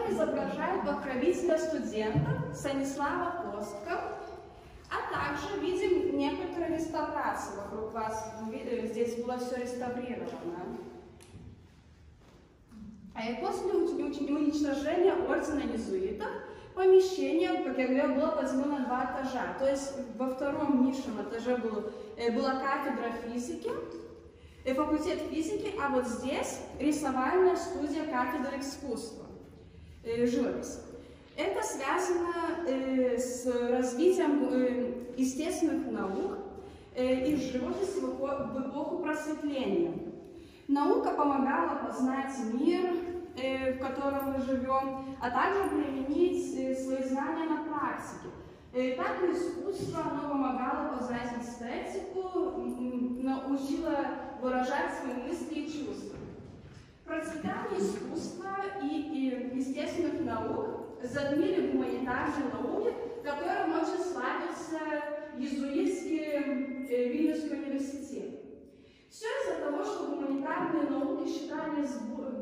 который изображает покровителя студентов Станислава Костка, а также видим некоторые реставрации вокруг вас. Здесь было все реставрировано. После уничтожения ордена иезуитов помещение, как я говорила, было поделено на 2 этажа. То есть во втором низшем этаже была кафедра физики, факультет физики, а вот здесь рисовальная студия кафедры искусства, живописи. Это связано с развитием естественных наук и живописи в эпоху просветления. Наука помогала познать мир, в котором мы живем, а также применить свои знания на практике. Так и искусство, оно помогало познать эстетику, научило выражать свои мысли и чувства. Процветание искусства и естественных наук затмили гуманитарные науки, которым очень славился иезуитский Вильнюсский университет. Все из-за того, что гуманитарные науки считались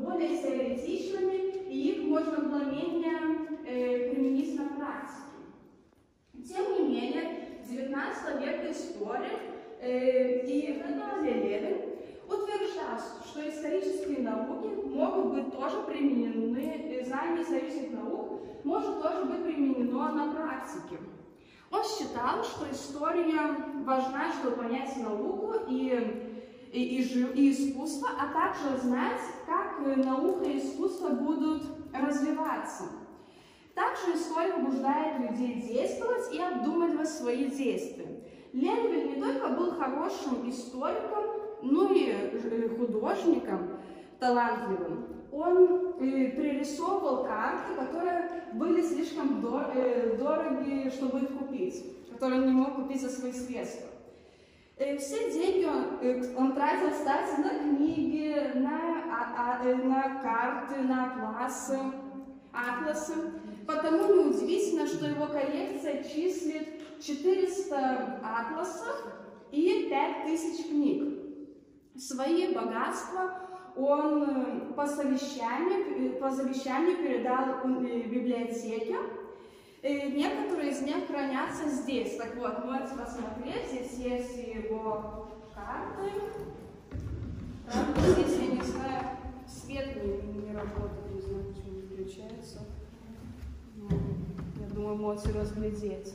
более теоретичными, и их можно было менее применить на практике. Тем не менее, в XIX веке историк и Левин утверждал, что исторические науки могут быть тоже применены, знание исторических наук может тоже быть применено на практике. Он считал, что история важна, чтобы понять науку и искусство, а также знать, как наука и искусство будут развиваться. Также история побуждает людей действовать и обдумывать свои действия. Левин не только был хорошим историком, но и художником талантливым. Он пририсовывал карты, которые были слишком дороги, чтобы их купить, которые он не мог купить за свои средства. Все деньги он тратил, кстати, на книги, на карты, на атласы. Потому неудивительно, что его коллекция числит 400 атласов и 5000 книг. Свои богатства он по завещанию передал библиотеке. Некоторые из них хранятся здесь. Так вот, можете посмотреть, здесь есть его карты. Правда, здесь, я не знаю, свет не работает, не знаю, почему не включается. Я думаю, можете разглядеть.